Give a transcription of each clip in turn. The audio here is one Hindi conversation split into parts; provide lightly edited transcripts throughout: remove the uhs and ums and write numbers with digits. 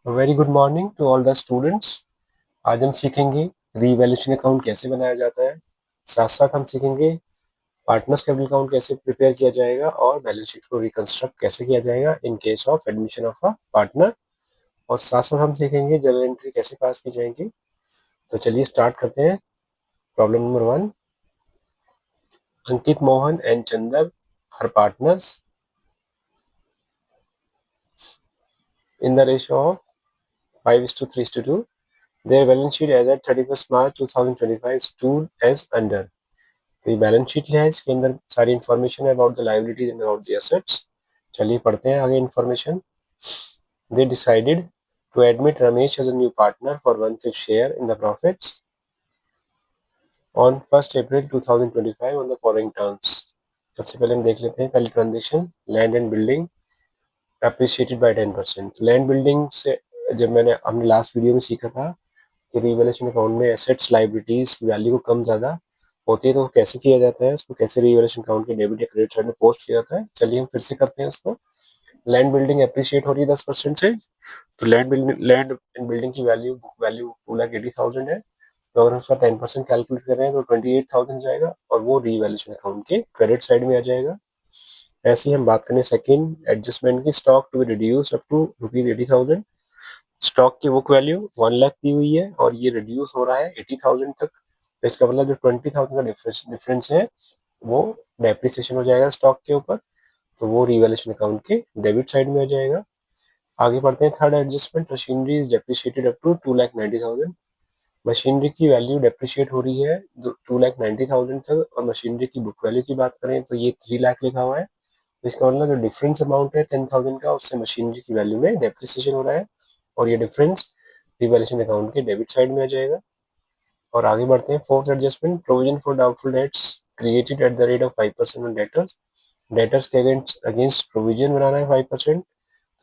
Very good morning to all the students. आज हम सीखेंगे रीवैल्यूएशन अकाउंट कैसे बनाया जाता है। साथ साथ हम सीखेंगे पार्टनर्स कैपिटल अकाउंट कैसे प्रिपेयर किया जाएगा और बैलेंस शीट को रिकंस्ट्रक्ट कैसे किया जाएगा in case of admission of a partner. और साथ साथ हम सीखेंगे जर्नल एंट्री कैसे पास की जाएंगी। तो चलिए स्टार्ट करते हैं। Problem number 1। Ankit, Mohan and Chander are partners in the ratio of 5:3:2. Their balance sheet as at 31st March 2025 stood as under. तो ये बैलेंस शीट है, इसके अंदर सारी इंफॉर्मेशन है about the liabilities and about the assets. चलिए पढ़ते हैं आगे information. They decided to admit Ramesh as a new partner for 1/5 share in the profits on 1st April 2025 on the following terms. सबसे पहले हम देख लेते हैं पहली transaction, land and building appreciated by 10%। Land building से जब हमने लास्ट वीडियो में सीखा था कि रिवैल्यूएशन अकाउंट में एसेट्स लायबिलिटीज वैल्यू को कम ज्यादा होती है तो कैसे किया जाता है, उसको कैसे रिवैल्यूएशन अकाउंट के डेबिट या क्रेडिट साइड में पोस्ट किया जाता है। चलिए हम फिर से करते हैं उसको। लैंड बिल्डिंग एप्रिशिएट हो रही है 10% से, तो लैंड एंड बिल्डिंग की वैल्यू बुक वैल्यू 2,80,000 है। तो अगर हम उसका 10% कैलकुलेट कर रहे हैं तो 28,000 जाएगा और वो रिवैल्यूएशन अकाउंट के क्रेडिट साइड में आ जाएगा। ऐसे ही हम बात करें सेकेंड एडजस्टमेंट की, stock to be reduce up to ₹80,000। Stock की बुक वैल्यू 1 लाख दी हुई है और ये रिड्यूस हो रहा है 80,000 तक। तो इसका मतलब जो 20,000 का डिफरेंस है वो डेप्रिसिएशन हो जाएगा स्टॉक के ऊपर, तो वो रिवैल्यूएशन अकाउंट के डेबिट साइड में आ जाएगा। आगे बढ़ते हैं third adjustment, machinery is depreciated up to 2,90,000। Machinery की वैल्यू डेप्रिशिएट हो रही है 2,90,000 तक और मशीनरी की बुक वैल्यू की बात करें तो ये 3 लाख लिखा हुआ है। तो इसका मतलब जो डिफरेंस अमाउंट है 10,000 का, उससे मशीनरी की वैल्यू में डेप्रिसिएशन हो रहा है और ये डिफरेंस रिवैल्यूएशन अकाउंट के डेबिट साइड में आ जाएगा। और आगे बढ़ते हैं fourth adjustment, provision for doubtful dates created at the rate of 5% on debtors. Debtors के अगेंस्ट प्रोविजन बनाना है 5%।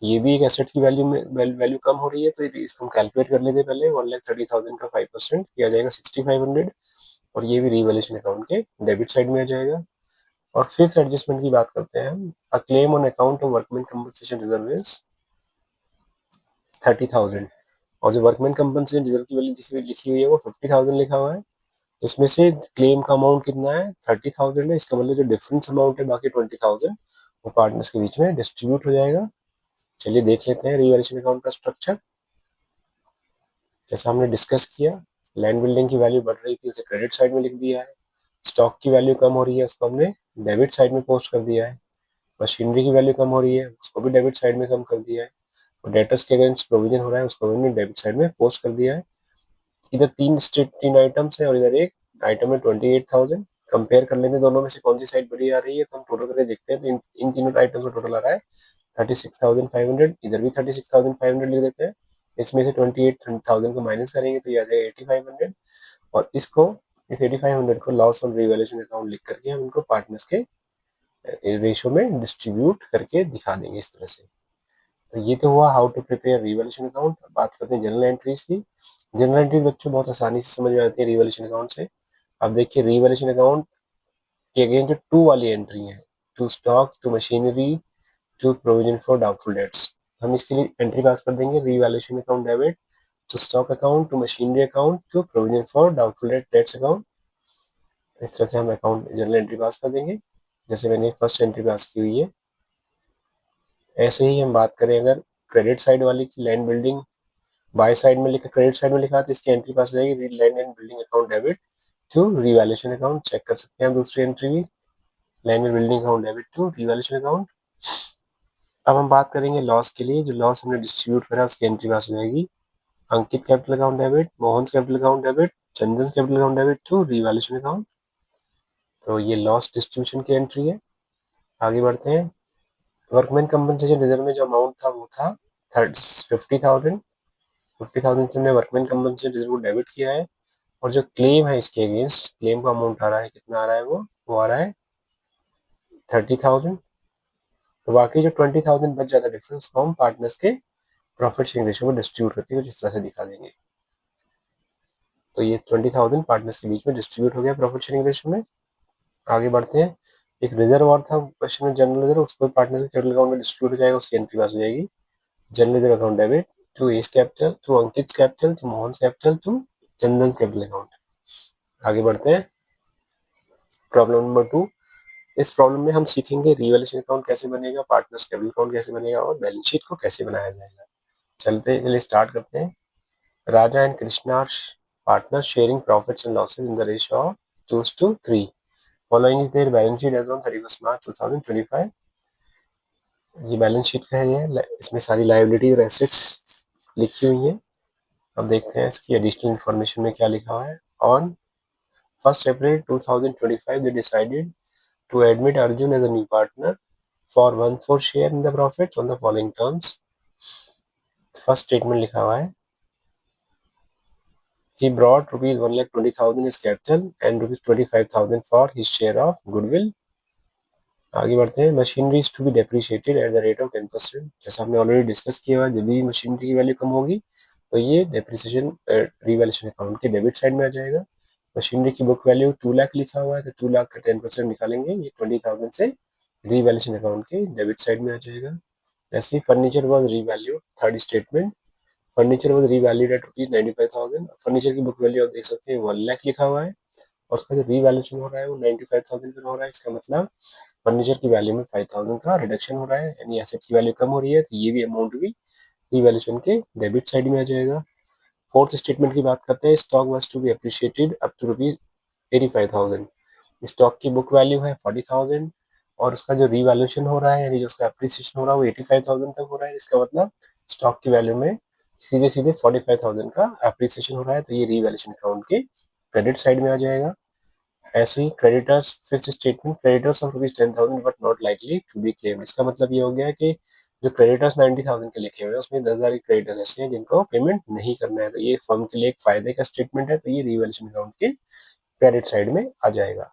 ये भी एक एसेट की वैल्यू में वैल्यू कम हो रही है, तो इसको हम कैलकुलेट कर लेते हैं। पहले 1,30,000 का 5% किया जाएगा 6,500 और ये भी रिवैल्यूएशन अकाउंट के डेबिट साइड में आ जाएगा। और फिफ्थ एडजस्टमेंट की बात करते हैं हम, a claim on account of workman compensation reserve is 30,000 और जो वर्कमैन कंपनसेशन रिजर्व की वैल्यू लिखी हुई है वो 50,000 लिखा हुआ है। इसमें से क्लेम का अमाउंट कितना है 30,000 है। इसका मतलब जो डिफरेंस अमाउंट है बाकी 20,000 वो पार्टनर्स के बीच में डिस्ट्रीब्यूट हो जाएगा। चलिए देख लेते हैं रिवैल्यूएशन अकाउंट का स्ट्रक्चर। जैसा हमने डिस्कस किया, लैंड बिल्डिंग की वैल्यू बढ़ रही थी उसे क्रेडिट साइड में लिख दिया है। स्टॉक की वैल्यू कम हो रही है उसको हमने डेबिट साइड में पोस्ट कर दिया है। मशीनरी की वैल्यू कम हो रही है उसको भी डेबिट साइड में कम कर दिया है। और डेटर्स के अगेंस्ट प्रोविजन हो रहा है उसको हमने डेबिट साइड में पोस्ट कर दिया है। इधर तीन आइटम्स है और इधर एक आइटम है 28,000। कंपेयर कर लेंगे दोनों में से कौन सी साइड बड़ी आ रही है, तो हम टोटल करके देखते हैं। तो इन तीनों आइटम्स का टोटल आ रहा है 36,500। इधर भी 36,500 लिख देते हैं। इसमें से 28,000 को माइनस करेंगे तो ये आ जाएगा 8,500 और इसको इस 8,500 को लॉस ऑन रिवैल्यूएशन अकाउंट लिख करके हम इनको पार्टनर्स के रेशो में डिस्ट्रीब्यूट करके दिखा देंगे इस तरह से। तो ये तो हुआ how to prepare revaluation account. बात करते हैं जनरल एंट्रीज की। जनरल एंट्रीज बच्चों बहुत आसानी से समझ में आती है रिवैल्यूएशन अकाउंट से। अब देखिए रिवैल्यूएशन अकाउंट के अगेंस्ट जो टू वाली एंट्री है, to stock, to machinery, to provision for doubtful debts, हम इसके लिए एंट्री पास कर देंगे revaluation account debit to stock account, to machinery account, to provision for doubtful debts account. इस तरह से हम अकाउंट जनरल एंट्री पास कर देंगे जैसे मैंने फर्स्ट एंट्री पास की हुई है। ऐसे ही हम बात करें अगर क्रेडिट साइड वाली की, लैंड बिल्डिंग बाय साइड में लिखा, क्रेडिट साइड में लिखा तो इसकी एंट्री पास हो जाएगी land and building account debit to revaluation account. Check कर सकते हैं आप दूसरी एंट्री भी, land and building account debit to revaluation account. अब हम बात करेंगे लॉस के लिए, जो लॉस हमने डिस्ट्रीब्यूट करा उसकी एंट्री पास हो जाएगी Ankit capital account debit, Mohan capital account debit, Chandan capital account debit to revaluation account. तो ये लॉस डिस्ट्रीब्यूशन की एंट्री है। आगे बढ़ते हैं। वर्कमैन कंपनसेशन रिजर्व में जो अमाउंट था वो था 50,000। 50,000 से हमने वर्कमैन कंपनसेशन रिजर्व को डेबिट किया है और जो क्लेम है इसके अगेंस्ट, क्लेम का अमाउंट आ रहा है, कितना आ रहा है वो आ रहा है 30,000। तो बाकी जो 20,000 बच जाता है डिफरेंस को हम पार्टनर्स के प्रॉफिट शेयरिंग रेशियो में डिस्ट्रीब्यूट करके कुछ इस तरह से दिखा देंगे। तो ये 20,000 पार्टनर्स के बीच में डिस्ट्रीब्यूट हो गया प्रॉफिट शेयरिंग रेशियो में। आगे बढ़ते हैं। एक रिजर्व और था क्वेश्चन में, जनरल रिजर्व, उसको पार्टनर्स के कैपिटल अकाउंट में डिस्ट्रीब्यूट हो जाएगा, उसकी एंट्री पास हो जाएगी general reserve account debit to A's capital, to Ankit's capital, to Mohan's capital, to Chandan's capital account. आगे बढ़ते हैं प्रॉब्लम नंबर 2। इस प्रॉब्लम में हम सीखेंगे रिवैल्यूएशन अकाउंट कैसे बनेगा, पार्टनर्स कैपिटल अकाउंट कैसे बनेगा और बैलेंस शीट को कैसे बनाया जाएगा। चलिए स्टार्ट करते हैं। Raja and Krishna are partners sharing profits and losses in the ratio of 2:3। Following is their balance sheet as on 31 March 2025। ये बैलेंस शीट का है, इसमें सारी लायबिलिटी और एसेट्स लिखी हुई हैं। अब देखते हैं इसकी एडिशनल इन्फॉर्मेशन में क्या लिखा हुआ है। On 1 April 2025 they decided to admit Arjun as a new partner for 1/4 share in the profits on the following terms। First statement लिखा हुआ है, he brought rupees 1,20,000 as capital and rupees 25,000 for his share of goodwill। आगे बढ़ते हैं। Machinery is to be depreciated at the rate of 10%। जैसा हमने ऑलरेडी डिस्कस किया हुआ है, जब भी मशीनरी की वैल्यू कम होगी तो ये डेप्रिसिएशन रिवैल्यूएशन अकाउंट के डेबिट साइड में आ जाएगा। मशीनरी की बुक वैल्यू 2 लाख लिखा हुआ है तो 2 लाख का 10% निकालेंगे, ये 20,000 से रिवैल्यूएशन अकाउंट के डेबिट साइड में आ जाएगा। ऐसे ही furniture was revalued, third statement, furniture was revalued at rupees 95,000। Furniture की बुक वैल्यू आप देख सकते हैं 1 लाख लिखा हुआ है और उसका जो रिवैल्यूएशन हो रहा है वो 95,000 पर हो रहा है। इसका मतलब फर्नीचर की वैल्यू में 5,000 का रिडक्शन हो रहा है, यानी एसेट की वैल्यू कम हो रही है, तो ये भी अमाउंट भी रिवैल्यूएशन के डेबिट साइड में आ जाएगा। फोर्थ स्टेटमेंट की बात करते हैं। Stock was to be appreciated up to rupees 85,000। Stock की बुक वैल्यू है 40,000 और उसका जो रिवैल्यूएशन हो रहा है, यानी जो उसका अप्रिसिएशन हो रहा है वो 85,000 तक हो रहा है। इसका मतलब स्टॉक की वैल्यू में सीधे सीधे 45,000 का अप्रिसिएशन हो रहा है, तो ये रिवैल्यूएशन अकाउंट के क्रेडिट साइड में आ जाएगा। ऐसे ही creditors, fifth statement, creditors of rupees 10,000 but not likely to be claimed. इसका मतलब ये हो गया कि जो क्रेडिटर्स 90,000 के लिखे हुए हैं उसमें 10,000 के क्रेडिटर्स ऐसे हैं जिनको पेमेंट नहीं करना है, तो ये फर्म के लिए एक फायदे का स्टेटमेंट है, तो ये रिवैल्यूएशन अकाउंट के क्रेडिट साइड में आ जाएगा।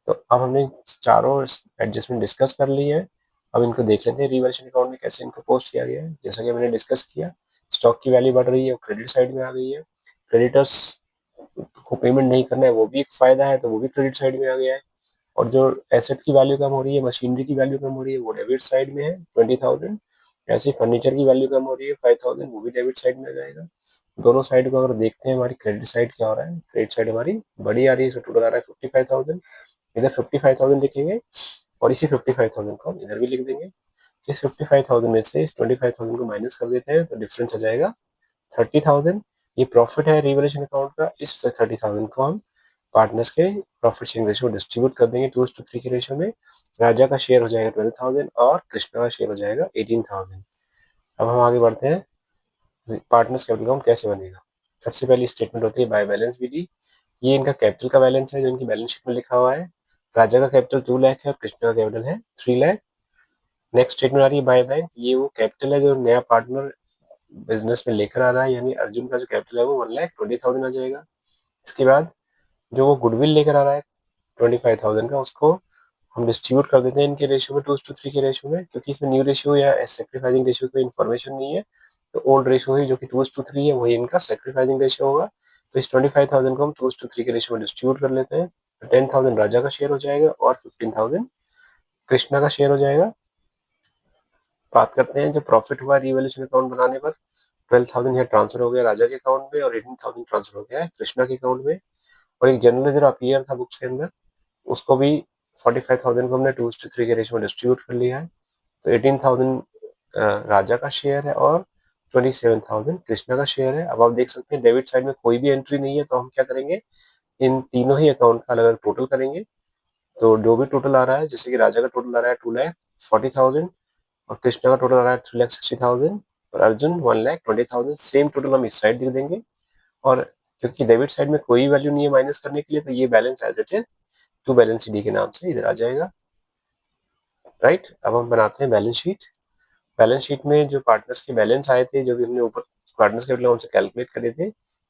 तो अब हमने चारों एडजस्टमेंट डिस्कस कर ली है। अब इनको देख लेते हैं रिवैल्यूएशन अकाउंट में कैसे इनको पोस्ट किया गया है। जैसा कि मैंने डिस्कस किया, स्टॉक की वैल्यू बढ़ रही है और क्रेडिट साइड में आ गई है। क्रेडिटर्स को पेमेंट नहीं करना है वो भी एक फायदा है, तो वो भी क्रेडिट साइड में आ गया है। और जो एसेट की वैल्यू कम हो रही है, मशीनरी की वैल्यू कम हो रही है, वो डेबिट साइड में है 20,000। ऐसे फर्नीचर की वैल्यू कम हो रही है 5,000, वो भी डेबिट साइड में आ जाएगा। दोनों साइड को अगर देखते हैं, हमारी क्रेडिट साइड क्या हो रहा है, क्रेडिट साइड हमारी बड़ी आ रही है, इसमें टोटल आ रहा है 55,000। इधर 55,000 लिखेंगे और इसी 55,000 को हम इधर भी लिख देंगे। इस 55,000 में से इस 25,000 को माइनस कर देते हैं तो डिफरेंस आ जाएगा 30,000। ये प्रॉफिट है रिवैल्यूएशन अकाउंट का, इस 30,000 को हम पार्टनर्स के प्रॉफिट शेयरिंग रेशियो डिस्ट्रीब्यूट कर देंगे 2:3 के रेशियो में। राजा का शेयर हो जाएगा 12,000 और कृष्णा का शेयर हो जाएगा 18,000। अब हम आगे बढ़ते हैं, पार्टनर्स कैपिटल अकाउंट कैसे बनेगा। सबसे पहली स्टेटमेंट होती है बाय बैलेंस विधि। ये इनका कैपिटल का बैलेंस है जो इनकी बैलेंस शीट में लिखा हुआ है। राजा का कैपिटल 2 लाख है और कृष्णा का कैपिटल है 3 लाख। नेक्स्ट स्टेटमेंट आ रही है बाय बैंक। ये वो कैपिटल है जो नया पार्टनर बिजनेस में लेकर आ रहा है, यानी अर्जुन का जो कैपिटल है वो 1,20,000 आ जाएगा। इसके बाद जो वो गुडविल लेकर आ रहा है 25,000 का, उसको हम डिस्ट्रीब्यूट कर देते हैं इनके रेशियो में 2:3 के रेशियो में, क्योंकि इसमें न्यू रेशियो या सेक्रीफाइसिंग रेशियो की इन्फॉर्मेशन नहीं है, तो ओल्ड रेशियो ही जो कि 2:3 है वही इनका सेक्रीफाइसिंग रेशियो होगा। तो इस 25,000 को हम 2:3 के रेशियो में डिस्ट्रीब्यूट कर लेते हैं। 10,000 राजा का शेयर हो जाएगा और 15,000 कृष्णा का शेयर हो जाएगा। बात करते हैं जो प्रॉफिट हुआ रिवैल्यूएशन अकाउंट बनाने पर, 12,000 यहाँ ट्रांसफर हो गया राजा के अकाउंट में और 18,000 ट्रांसफर हो गया है कृष्णा के अकाउंट में। और एक जनरल लेजर अपीयर था बुक्स के अंदर, उसको भी 45,000 को हमने 2:3 के रेशियो में डिस्ट्रीब्यूट कर लिया है। तो 18,000 राजा का शेयर है और 27,000 कृष्णा का शेयर है। अब आप देख सकते हैं डेबिट साइड में कोई भी एंट्री नहीं है, तो हम क्या करेंगे, इन तीनों ही अकाउंट का अलग अलग टोटल करेंगे। तो जो भी टोटल आ रहा है, जैसे कि राजा का टोटल आ रहा है 2,40,000 और कृष्णा का टोटल आ रहा है 3,60,000 और अर्जुन 1,20,000, सेम टोटल हम इस साइड लिख देंगे। और क्योंकि डेबिट साइड में कोई वैल्यू नहीं है माइनस करने के लिए, तो ये balance as it is to balance D के नाम से इधर आ जाएगा। राइट, अब हम बनाते हैं बैलेंस शीट। बैलेंस शीट में जो पार्टनर्स के बैलेंस आए थे, जो भी हमने ऊपर पार्टनर्स कैपिटल अकाउंट से कैलकुलेट करे थे,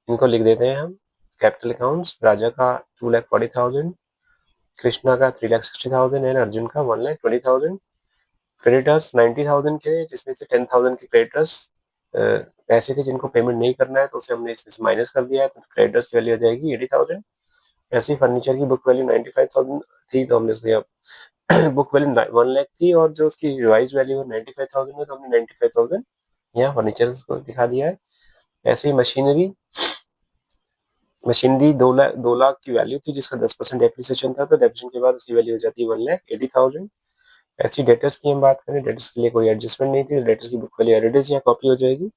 इनको लिख देते हैं हम। कैपिटल अकाउंट्स, राजा का 2,40,000, कृष्णा का 3,60,000 एंड अर्जुन का 1,20,000। क्रेडिटर्स 90,000 के, जिसमें से 10,000 के क्रेडिटर्स ऐसे थे जिनको पेमेंट नहीं करना है, तो उसे हमने इसमें से माइनस कर दिया है, तो क्रेडिटर्स की वैल्यू आ जाएगी 80,000। ऐसे ही फर्नीचर की बुक वैल्यू 95,000 थी, तो हमने उसमें बुक वैल्यू 1 लाख थी और जो उसकी रिवाइज वैल्यू है 95,000 है, तो हमने 95,000 यहाँ फर्नीचर को दिखा दिया है। ऐसे ही मशीनरी 2 लाख की वैल्यू थी जिसका 10% डेप्रिसिएशन था, तो डेप्रिसिएशन के बाद उसकी वैल्यू हो जाती है 1,80,000। ऐसी डेटर्स की हम बात करें, डेटर्स के लिए कोई एडजस्टमेंट नहीं थी, डेटर्स की बुक वैल्यू एडिट यहाँ कॉपी हो जाएगी।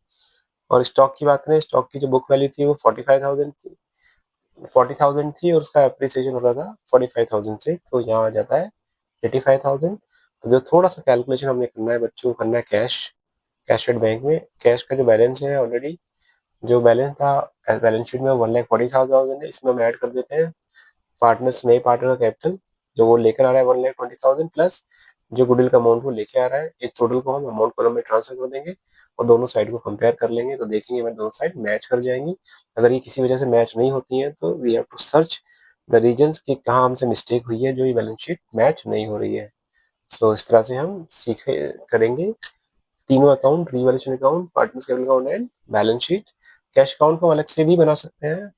और स्टॉक की बात करें, स्टॉक की जो बुक वैल्यू थी वो 40,000 थी और उसका एप्रिसिएशन हो रहा था 45,000 से, तो यहाँ आ जाता है 85,000। तो जो थोड़ा सा कैलकुलेशन हमने करना है बच्चों को, करना है कैश एट बैंक में। कैश का जो बैलेंस है ऑलरेडी, जो बैलेंस था बैलेंस शीट में 1,40,000 है, इसमें हम ऐड कर देते हैं नए पार्टनर का कैपिटल जो वो लेकर आ रहा है 1,20,000 प्लस जो गुडविल का अमाउंट वो लेके आ रहा है। इस टोटल को हम अमाउंट कॉलम में ट्रांसफर कर देंगे और दोनों साइड को कंपेयर कर लेंगे, तो देखेंगे हमारी दोनों साइड मैच कर जाएंगी। अगर ये किसी वजह से मैच नहीं होती है तो we have to search the reasons कि कहाँ हमसे मिस्टेक हुई है जो ये बैलेंस शीट मैच नहीं हो रही है। सो इस तरह से हम सीखे करेंगे तीनों account, revaluation account, partners capital account and balance sheet. Cash account को अलग से भी बना सकते हैं,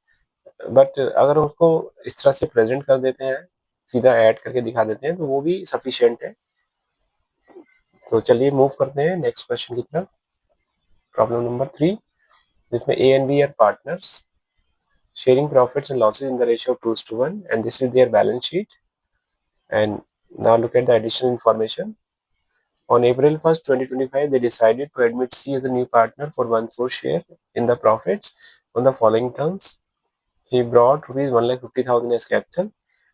बट अगर उसको इस तरह से प्रेजेंट कर देते हैं, सीधा ऐड करके दिखा देते हैं, तो वो भी सफिशिएंट है। तो चलिए मूव करते हैं नेक्स्ट क्वेश्चन की तरफ। प्रॉब्लम नंबर 3, जिसमें A and B are partners sharing profits and losses in the ratio of 2:1, and this is their balance sheet. And now look at the additional information. On April 1st, 2025, they decided to admit C as a new partner for 1/4 share in the profits on the following terms. He brought rupees 1,50,000 as capital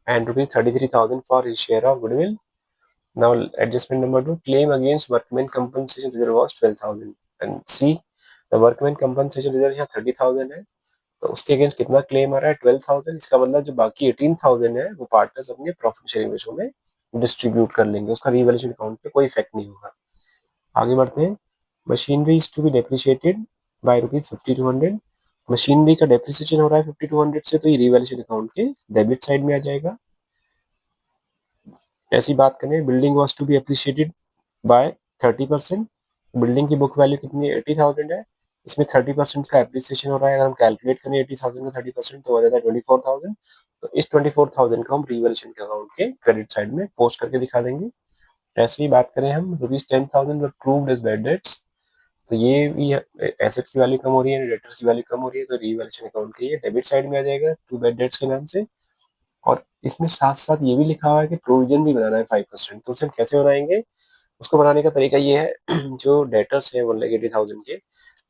and rupees 33,000 for his share of goodwill. Now adjustment number 2, claim against workman compensation reserve was 12,000 and C, the workman compensation reserve यहाँ 30,000 है, तो उसके अगेंस्ट कितना क्लेम आ रहा है 12,000। इसका मतलब जो बाकी 18,000 है वो पार्टनर्स अपने प्रॉफिट शेयरिंग रेशो में डिस्ट्रीब्यूट कर लेंगे, उसका रिवैल्यूएशन अकाउंट पे कोई इफेक्ट नहीं होगा। आगे बढ़ते हैं। Machinery is to be depreciated by ₹5200। Machinery का डेप्रिसिएशन हो रहा है 5200 से, तो ये रिवैल्यूएशन अकाउंट के डेबिट साइड में आ जाएगा। ऐसी बात करें, building was to be appreciated by 30%। Building की बुक वैल्यू कितनी है 80,000 है, इसमें 30% का एप्रिसिएशन हो रहा है। अगर हम कैलकुलेट करें 80,000 का 30% तो हो जाता है 24,000। तो इस 24,000 को हम रिवैल्यूएशन के अकाउंट के क्रेडिट साइड में पोस्ट करके दिखा देंगे। ऐसे ही बात करें हम, ₹10,000 वर प्रूव्ड एज बैड डेट्स, तो ये भी एसेट की वैल्यू कम हो रही है, डेटर्स की वैल्यू कम हो रही है, तो रिवैल्यूएशन अकाउंट के ये डेबिट साइड में आ जाएगा टू बैड डेट्स के नाम से। और इसमें साथ साथ ये भी लिखा हुआ है कि प्रोविजन भी बनाना है 5%, तो उसे हम कैसे बनाएंगे? उसको बनाने का तरीका ये है जो डेटर्स है 1,80,000 के,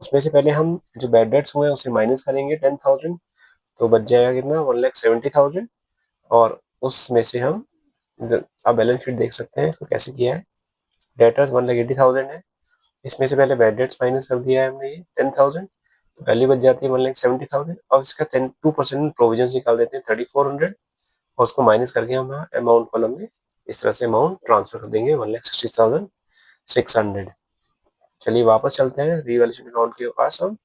उसमें से पहले हम जो बैड डेट्स हुए हैं उसे माइनस करेंगे 10,000, तो बच जाएगा कितना 1,70,000। और उसमें से हम आप बैलेंस शीट देख सकते हैं इसको कैसे किया है। डेटर्स 1,80,000 है, इसमें से पहले बैड डेट्स माइनस कर दिया है हमने ये 10,000, तो वैल्यू बच जाती है 1,70,000। और इसका 2% प्रोविजन निकाल देते हैं 3,400 और उसको माइनस करके हम अमाउंट कॉलम में इस तरह से अमाउंट ट्रांसफर कर देंगे 1,60,600। चलिए वापस चलते हैं रिवैल्यूएशन अकाउंट के पास हम।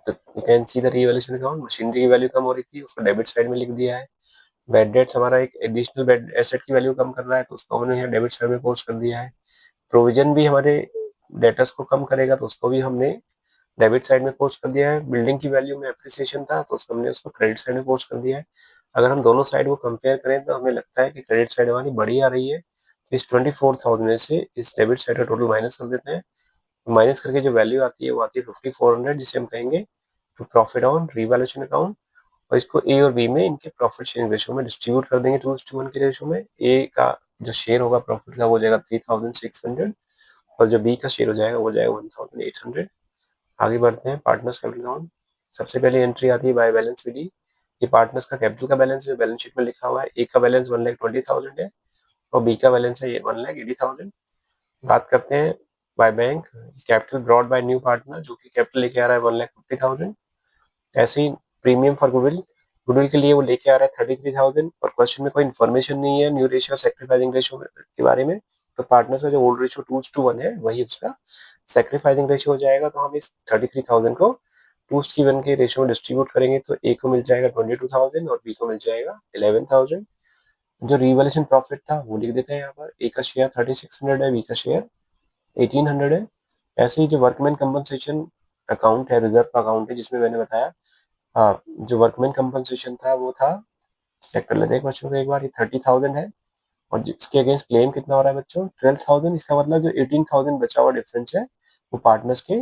तो you can see the revaluation account, machinery की वैल्यू कम हो रही थी, उसको डेबिट साइड में लिख दिया है। बैड डेट्स हमारा एक एडिशनल बैड एसेट की वैल्यू कम कर रहा है, तो उसको हमने यहाँ डेबिट साइड में पोस्ट कर दिया है। प्रोविजन भी हमारे डेटर्स को कम करेगा, तो उसको भी हमने डेबिट साइड में पोस्ट कर दिया है। बिल्डिंग की वैल्यू में एप्रिसिएशन था, तो उसको हमने उसको क्रेडिट साइड में पोस्ट कर दिया है। अगर हम दोनों साइड को कंपेयर करें तो हमें लगता है कि क्रेडिट साइड हमारी बड़ी आ रही है, तो इस 24,000 में से इस डेबिट साइड का टोटल माइनस कर देते हैं। माइनस करके जो वैल्यू आती है वो आती है 5400, जिसे हम कहेंगे to profit on revaluation account. और इसको ए और बी में इनके प्रॉफिट शेयरिंग रेशो में डिस्ट्रीब्यूट कर देंगे 2:1 के रेशो में। ए का जो शेयर होगा प्रॉफिट का वो हो जाएगा 3,600 और जो बी का शेयर हो जाएगा वो जाएगा 1,800। आगे बढ़ते हैं पार्टनर्स कैपिटल अकाउंट। सबसे पहले एंट्री आती है बाय बैलेंस विडी। ये पार्टनर्स का कैपिटल का बैलेंस है, बैलेंस शीट में लिखा हुआ है। ए का बैलेंस 1,20,000 है और बी का बैलेंस है ये 1,80,000। बात करते हैं by bank, capital brought by new partner जो कि कैपिटल लेके आ रहा है 1,50,000। ऐसे ही प्रीमियम फॉर गुडविल, गुडविल के लिए वो लेके आ रहा है 33,000 और क्वेश्चन में कोई इन्फॉर्मेशन नहीं है न्यू रेशियो सैक्रिफाइसिंग रेशियो के बारे में, तो पार्टनर्स का जो ओल्ड रेशियो 2:1 है वही उसका सैक्रिफाइसिंग रेशियो हो जाएगा। तो हम इस 33,000 को 2:1 के रेशियो में डिस्ट्रीब्यूट करेंगे, तो ए को मिल जाएगा 22,000 और बी को मिल जाएगा 11,000। जो रिवैल्यूएशन प्रॉफिट था वो लिख देते हैं यहाँ पर। ए का शेयर 3,600 है, बी का शेयर 1,800 है। ऐसे ही जो वर्कमैन कंपनसेशन अकाउंट है, रिजर्व का अकाउंट है, जिसमें मैंने बताया हाँ, जो वर्कमैन कंपनसेशन था वो था, चेक कर लेते हैं क्वेश्चन को एक बार, ये 30,000 है। और जिसके अगेंस्ट क्लेम कितना हो रहा है बच्चों 12,000। इसका मतलब जो 18,000 बचा हुआ डिफरेंस है वो पार्टनर्स के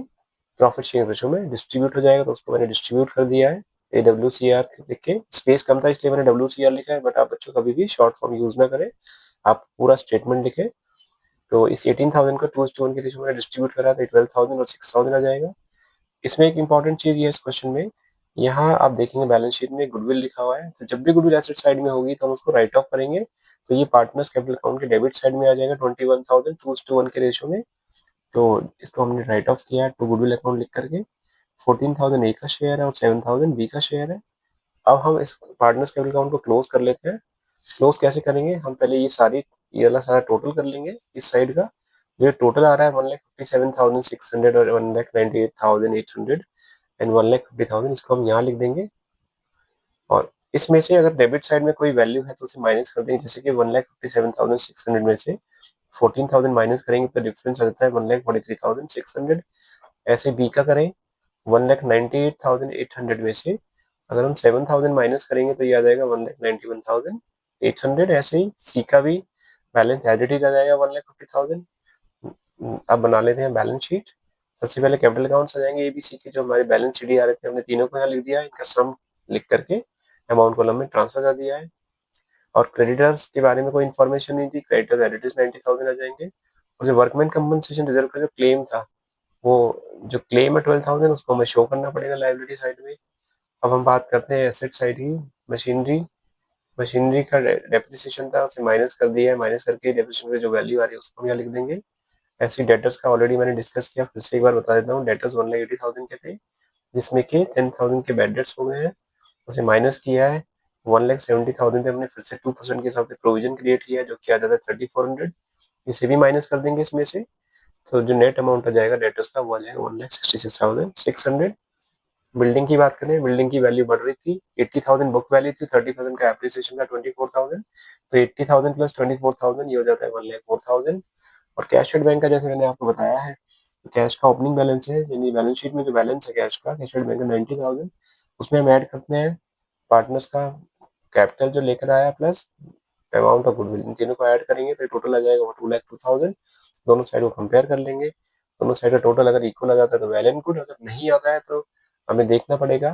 प्रॉफिट शेयर रेशो में डिस्ट्रीब्यूट हो जाएगा। तो उसको मैंने डिस्ट्रीब्यूट कर दिया है AWCR लिख के। स्पेस कम था इसलिए मैंने WCR लिखा है, बट आप बच्चों कभी भी शॉर्ट फॉर्म यूज ना करें, आप पूरा स्टेटमेंट लिखे। तो इस 18,000 को 2:1 के रेशो में डिस्ट्रीब्यूट करा तो 12,000 और 6,000 आ जाएगा। इसमें एक इंपॉर्टेंट चीज ये है इस क्वेश्चन में, यहाँ आप देखेंगे बैलेंस शीट में गुडविल लिखा हुआ है। तो जब भी गुडविल एसेट साइड में होगी तो हम उसको राइट ऑफ करेंगे। तो ये पार्टनर्स कैपिटल अकाउंट के डेबिट साइड में आ जाएगा 21,000 2:1 के रेशो में। तो इसको हमने राइट ऑफ किया टू गुडविल अकाउंट लिख करके। 14,000 ए का शेयर है और 7,000 बी का शेयर है। अब हम इस पार्टनर्स कैपिटल अकाउंट को क्लोज कर लेते हैं। क्लोज कैसे करेंगे, हम पहले ये वाला सारा टोटल कर लेंगे इस साइड का। जो टोटल आ रहा है 1,57,600 और 1,98,800 एंड 1,50,000, इसको हम यहाँ लिख देंगे। और इसमें से अगर डेबिट साइड में कोई वैल्यू है तो उसे माइनस कर देंगे। जैसे कि 1,57,600 में से 14,000 माइनस करेंगे तो डिफरेंस आ जाता है 1,43,600। ऐसे बी का करें 1,98,800 में से अगर हम 7,000 माइनस करेंगे तो ये आ जाएगा 1,91,800। ऐसे ही सी का भी बैलेंस एज इट इज आ जाएगा 1,50,000। अब बना लेते हैं बैलेंस शीट। सबसे पहले कैपिटल अकाउंट्स आ जाएंगे ABC के, जो हमारे बैलेंस शीट ही आ रहे थे, हमने तीनों को यहाँ लिख दिया है। इनका सम लिख करके अमाउंट कॉलम में ट्रांसफर कर दिया है। और क्रेडिटर्स के बारे में कोई इन्फॉर्मेशन नहीं थी, क्रेडिटर्स एज इट इज 90,000 आ जाएंगे। और जो वर्कमैन कंपनसेशन रिजर्व का जो क्लेम था, वो जो क्लेम है 12,000, उसको हमें शो करना पड़ेगा लाइबिलिटी साइड में। अब हम बात करते हैं एसेट साइड की। मशीनरी मशीनरी का डेप्रिसिएशन था, उसे माइनस कर दिया है। माइनस करके डेप्रिसिएशन की जो वैल्यू आ रही है उसको हम यहाँ लिख देंगे। ऐसे डेटर्स का ऑलरेडी मैंने डिस्कस किया, फिर से एक बार बता देता हूँ। डेटर्स 1,80,000 के थे, जिसमें के 10,000 के बैड डेट्स हो गए हैं, उसे माइनस किया है। 1,70,000 पे हमने फिर से 2% के हिसाब से प्रोविजन क्रिएट किया है, जो कि आ जाता है 3,400। इसे भी माइनस कर देंगे इसमें से। तो जो नेट अमाउंट आ जाएगा डेटर्स का वो आ जाएगा 1,66,600। बिल्डिंग की बात करें, बिल्डिंग की वैल्यू बढ़ रही थी। 80,000 बुक वैल्यू थी, 30,000 का एप्रिसिएशन था, 24,000। तो 80,000 प्लस 24,000 ये हो जाता है 1,04,000। और कैश एट बैंक का जैसे मैंने आपको बताया है, तो कैश का ओपनिंग बैलेंस है, यानी बैलेंस शीट में जो बैलेंस है कैश का, कैश एट बैंक का 90,000। उसमें हम ऐड करते हैं पार्टनर्स का कैपिटल जो लेकर आया प्लस अमाउंट ऑफ गुडविल। इन तीनों को ऐड करेंगे तो टोटल आ जाएगा 2,02,000। दोनों साइड को कंपेयर कर लेंगे। दोनों साइड का टोटल अगर इक्वल आ जाता है तो वेल एंड गुड। अगर नहीं आता है तो हमें देखना पड़ेगा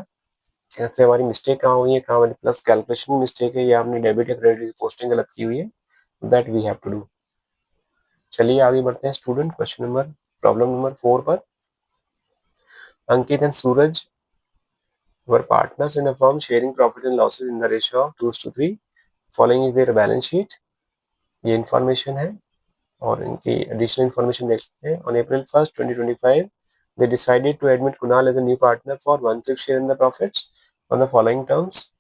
कैसे हमारी मिस्टेक कहाँ हुई है, कहाँ हमारी प्लस कैलकुलेशन मिस्टेक है या हमने डेबिट या क्रेडिट की पोस्टिंग गलत की हुई है। That we have to do. चलिए आगे बढ़ते हैं स्टूडेंट। प्रॉब्लम नंबर 4 पर। Ankit and Suraj were partners in a firm sharing profit and losses in the ratio of 2:3. Following is their balance sheet. ये इन्फॉर्मेशन है और इनकी एडिशनल इन्फॉर्मेशन देख लेते हैं। On April 1st, 2025, they decided to admit Kunal as a new partner for 1/6 share in the profits on the following terms.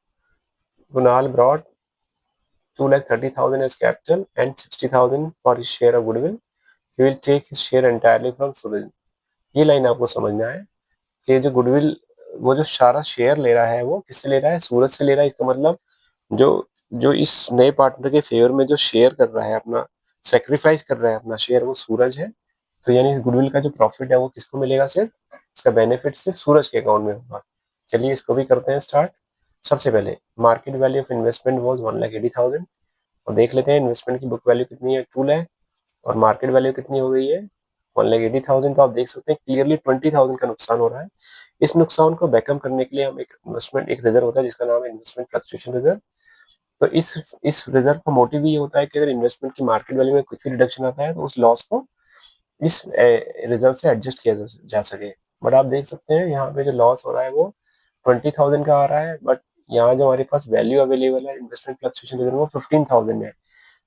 Kunal brought 2,30,000 as capital and 60,000 for his share of goodwill. He will take his share entirely from Suraj. ये लाइन आपको समझना है कि जो गुडविल, वो जो सारा शेयर ले रहा है वो किससे ले रहा है, सूरज से ले रहा है। इसका मतलब जो जो इस नए पार्टनर के फेवर में जो शेयर कर रहा है, अपना सेक्रीफाइस कर रहा है अपना शेयर, वो सूरज है। तो यानी गुडविल का जो प्रॉफिट है वो किसको मिलेगा, सिर्फ इसका बेनिफिट सिर्फ सूरज के अकाउंट में होगा। चलिए इसको भी करते हैं स्टार्ट। सबसे पहले market value of investment was 1,80,000 और देख लेते हैं इन्वेस्टमेंट की बुक वैल्यू कितनी है, 2 लाख, और मार्केट वैल्यू कितनी हो गई है 1,80,000। तो आप देख सकते हैं क्लियरली 20,000 का नुकसान हो रहा है। इस नुकसान को बैकअप करने के लिए हम एक रिजर्व होता है जिसका नाम है इन्वेस्टमेंट फ्लक्चुएशन रिजर्व। तो इस रिजर्व का मोटिव ये होता है कि अगर इन्वेस्टमेंट की मार्केट वैल्यू में कुछ भी रिडक्शन आता है तो उस लॉस को इस रिजर्व से एडजस्ट किया जा सके। बट आप देख सकते हैं यहाँ पे जो लॉस हो रहा है वो 20,000 का आ रहा है, बट यहाँ जो हमारे पास वैल्यू अवेलेबल है इन्वेस्टमेंट फ्लक्चुएशन रिजर्व वो 15,000 है।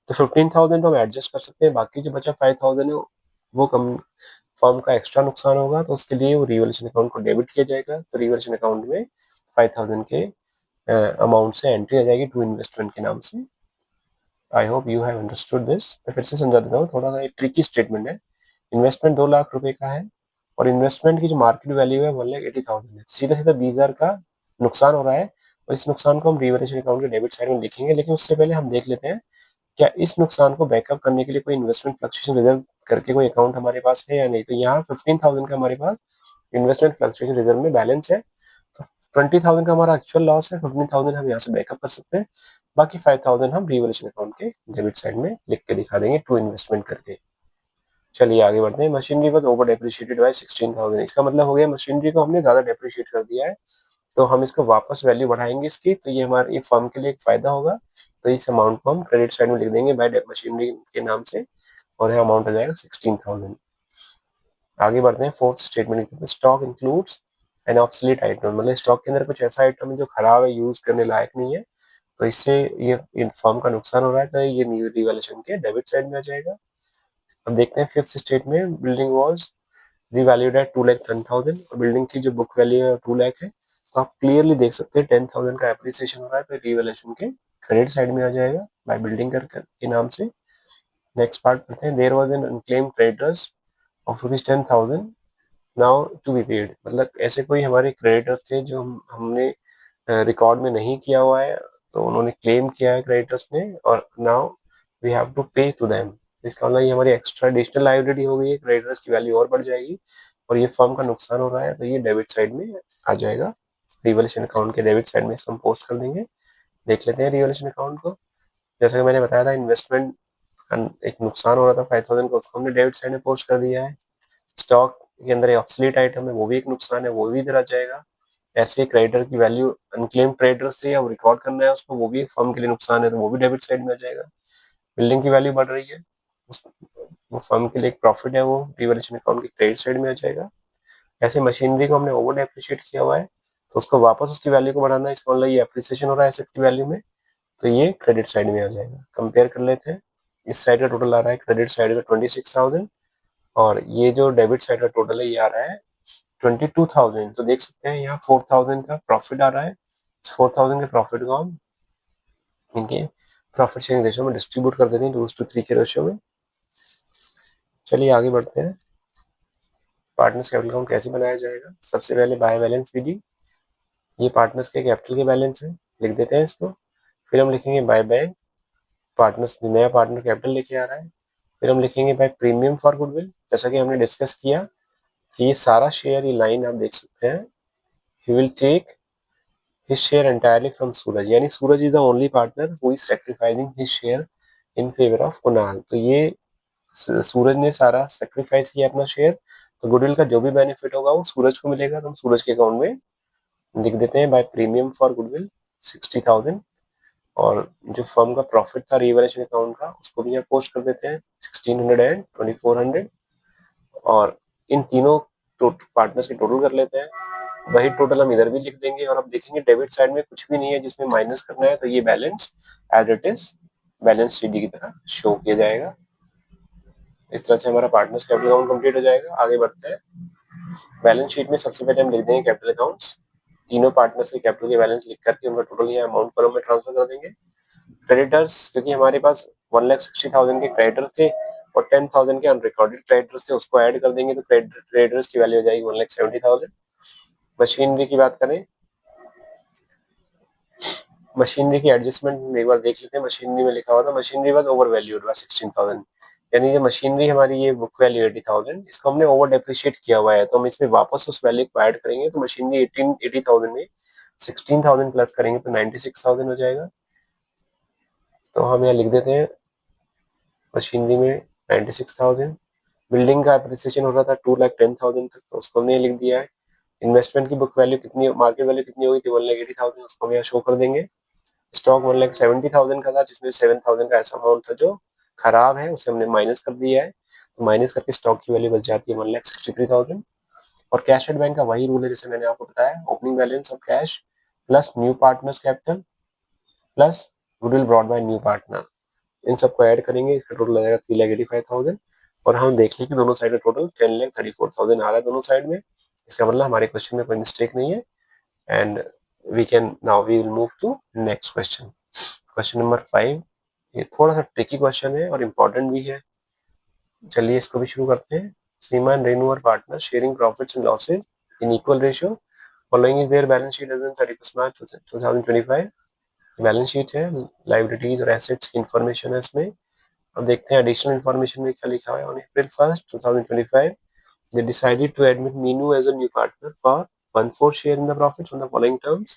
तो 15,000 तो हम एडजस्ट कर सकते हैं, बाकी जो बचा 5,000 है वो कम फर्म का एक्स्ट्रा नुकसान होगा। तो उसके लिए वो रिवैल्यूएशन अकाउंट को डेबिट किया जाएगा। तो रिवैल्यूएशन अकाउंट में 5,000 के अमाउंट से एंट्री आ जाएगी टू इन्वेस्टमेंट के नाम से। I hope you have understood this. मैं फिर से समझा देता हूँ, थोड़ा सा एक ट्रिकी स्टेटमेंट है। इन्वेस्टमेंट 2 लाख रुपए का है और इन्वेस्टमेंट की जो मार्केट वैल्यू है 1,80,000 है। सीधा सीधा 20,000 का नुकसान हो रहा है और इस नुकसान को हम रिवैल्यूएशन अकाउंट के डेबिट साइड में लिखेंगे। लेकिन उससे पहले हम देख लेते हैं क्या इस नुकसान को बैकअप करने के लिए कोई इन्वेस्टमेंट फ्लक्चुएशन रिजर्व करके कोई अकाउंट हमारे पास है या नहीं। तो यहाँ 15,000 का हमारे पास इन्वेस्टमेंट फ्लक्चुएशन रिजर्व में बैलेंस है। तो 20,000 का हमारा एक्चुअल लॉस है, 15,000 हम यहाँ से बैकअप कर सकते हैं, बाकी 5,000 हम रिवैल्यूएशन अकाउंट के डेबिट साइड में लिख के दिखा देंगे टू इन्वेस्टमेंट करके। चलिए आगे बढ़ते हैं। Machinery was over depreciated by 16,000, इसका मतलब हो गया मशीनरी को हमने ज्यादा डेप्रिशिएट कर दिया है, तो हम इसको वापस वैल्यू बढ़ाएंगे इसकी, तो ये हमारे फर्म के लिए एक फायदा होगा, तो इस अमाउंट को हम क्रेडिट साइड में लिख देंगे बाय मशीनरी के नाम से, और यह अमाउंट आ जाएगा 16,000। आगे बढ़ते हैं। Fourth statement, stock includes an obsolete item, मतलब स्टॉक के अंदर कुछ ऐसा आइटम है जो खराब है, यूज करने लायक नहीं है, तो इससे ये फर्म का नुकसान हो रहा है, तो ये रिवैल्यूएशन के डेबिट साइड में आ जाएगा। अब देखते हैं fifth statement, building was revalued at 2,10,000, और बिल्डिंग की जो बुक वैल्यू है 2 लाख है, तो आप क्लियरली देख सकते हैं 10,000 का एप्रिसिएशन हो रहा है, तो रिवैल्यूएशन के क्रेडिट साइड में आ जाएगा बाय बिल्डिंग के नाम से। नेक्स्ट पार्ट पढ़ते हैं। There was an unclaimed creditors of ₹10,000 now to be paid, मतलब ऐसे कोई हमारे क्रेडिटर्स थे जो हमने रिकॉर्ड में नहीं किया हुआ है, तो उन्होंने क्लेम किया है क्रेडिटर्स ने, और नाउ वी हैव टू पे टू देम, इसका मतलब ये हमारी एक्स्ट्रा एडिशनल लायबिलिटी हो गई है, क्रेडिटर्स की वैल्यू और बढ़ जाएगी, और ये फर्म का नुकसान हो रहा है, तो ये डेबिट साइड में आ जाएगा, रिवैल्यूएशन अकाउंट के डेबिट साइड में इसको हम पोस्ट कर देंगे। देख लेते हैं रिवैल्यूएशन अकाउंट को। जैसा कि मैंने बताया था, इन्वेस्टमेंट का एक नुकसान हो रहा था 5,000 का, उसको हमने डेबिट साइड में पोस्ट कर दिया है। स्टॉक के अंदर ऑब्सोलीट आइटम है, वो भी एक नुकसान है, वो भी इधर आ जाएगा। ऐसे क्रेडिटर की वैल्यू, अनक्लेम क्रेडिटर्स थे, अब रिकॉर्ड करना है उसको, वो भी फर्म के लिए नुकसान है, तो वो भी डेबिट साइड में आ जाएगा। बिल्डिंग की वैल्यू बढ़ रही है, वो फर्म के लिए एक प्रॉफिट है, वो रिवैल्यूएशन अकाउंट की क्रेडिट साइड में आ जाएगा। ऐसे मशीनरी को हमने ओवर डेप्रिशिएट किया हुआ है, तो उसको वापस उसकी वैल्यू को बढ़ाना है, इसका मतलब ये एप्रिसिएशन हो रहा है एसेट की वैल्यू में, तो ये क्रेडिट साइड में आ जाएगा। कंपेयर कर लेते हैं। इस साइड का टोटल आ रहा है क्रेडिट साइड का 26,000, और ये जो डेबिट साइड का टोटल है ये आ रहा है 22,000। तो देख सकते हैं यहाँ 4,000 का प्रॉफिट आ रहा है। इस 4,000 के प्रॉफिट को हम इनके प्रॉफिट शेयरिंग रेशियो में डिस्ट्रीब्यूट कर देते हैं 2:3 के रेशियो में। चलिए आगे बढ़ते हैं। पार्टनर्स कैपिटल अकाउंट कैसे बनाया जाएगा। सबसे पहले बाय बैलेंस विधि, ये पार्टनर्स के कैपिटल के बैलेंस है, लिख देते हैं इसको। फिर हम लिखेंगे बाय बैंक, पार्टनर्स नया पार्टनर कैपिटल लेके आ रहा है। फिर हम लिखेंगे बाय प्रीमियम फॉर गुडविल, जैसा कि हमने डिस्कस किया कि ये सारा शेयर, ये लाइन आप देख सकते हैं, he will take his share entirely from Suraj, यानी Suraj is the only partner who is sacrificing his share in favour of Kunal, तो ये सूरज ने सारा सैक्रिफाइस किया अपना शेयर, तो गुडविल का जो भी बेनिफिट होगा वो सूरज को मिलेगा, तो हम सूरज के अकाउंट में लिख देते हैं बाय प्रीमियम फॉर गुडविल 60,000, और जो फर्म का प्रॉफिट था रिवैल्यूएशन अकाउंट का, उसको भी यहाँ पोस्ट कर देते हैं 1,600 एंड 2,400, और इन तीनों पार्टनर्स के टोटल कर लेते हैं, वही टोटल हम इधर भी लिख देंगे, और अब देखेंगे डेबिट साइड में कुछ भी नहीं है जिसमें माइनस करना है, तो ये balance as it is balance sheet की तरह शो किया जाएगा। इस तरह से हमारा पार्टनर्स कैपिटल अकाउंट कंप्लीट हो जाएगा। आगे बढ़ते हैं। बैलेंस शीट में सबसे पहले हम लिख देंगे कैपिटल अकाउंट्स, तीनों पार्टनर्स के कैपिटल के बैलेंस लिख करके उनका टोटल यहाँ अमाउंट कॉलम में ट्रांसफर कर देंगे। क्रेडिटर्स, क्योंकि हमारे पास 1,60,000 के क्रेडिटर्स थे और 10,000 के अनरिकॉर्डेड क्रेडिटर्स थे, उसको ऐड कर देंगे, तो क्रेडिटर्स की वैल्यू हो जाएगी 1,70,000। मशीनरी की बात करें, मशीनरी की एडजस्टमेंट एक बार देख लेते हैं। मशीनरी में लिखा हुआ था machinery was over valued bye 16,000, यानी ये मशीनरी हमारी ये बुक वैल्यू 80,000, इसको हमने ओवर डेप्रिशिएट किया हुआ है, तो हम इसमें वापस उस वैल्यू को ऐड करेंगे, तो मशीनरी 80,000 में 16,000 प्लस करेंगे तो 96,000 हो जाएगा। तो हम यहाँ लिख देते हैं मशीनरी में 96,000। बिल्डिंग का एप्रिसिएशन हो रहा था 2,10,000 तक, तो उसको हमने लिख दिया है। इन्वेस्टमेंट की बुक वैल्यू कितनी, मार्केट वैल्यू कितनी होगी थी 1,80,000, उसको हम यहाँ शो कर देंगे। स्टॉक 1,70,000 का था, जिसमें 7,000 का ऐसा अमाउंट था जो खराब है, उसे हमने माइनस कर दिया है, तो माइनस करके स्टॉक की वैल्यू बच जाती है 1,63,000। और कैश एट बैंक का वही रूल है जैसे मैंने आपको बताया, opening balance of cash plus new partners capital plus goodwill brought by new partner, इन सबको ऐड करेंगे, इसका टोटल आ जाएगा 3,85,000। और हम देख लें कि दोनों साइड का टोटल 10,34,000 आ रहा है दोनों साइड में, इसका मतलब हमारे क्वेश्चन में कोई मिस्टेक नहीं है। And we will move to next question. Question number 5, ये थोड़ा सा ट्रिकी क्वेश्चन है और इम्पोर्टेंट भी है। चलिए इसको भी शुरू करते हैं। Seema and Renu are partner sharing profits and losses in equal ratio, following is their balance sheet as on 31 March 2025। Balance sheet है, लाइबिलिटीज और एसेट्स की इंफॉर्मेशन है इसमें। अब देखते हैं एडिशनल इंफॉर्मेशन में क्या लिखा हुआ है। On April 1st 2025 they decided to admit Meenu as a new partner for 1/4 share in the profits on the following terms.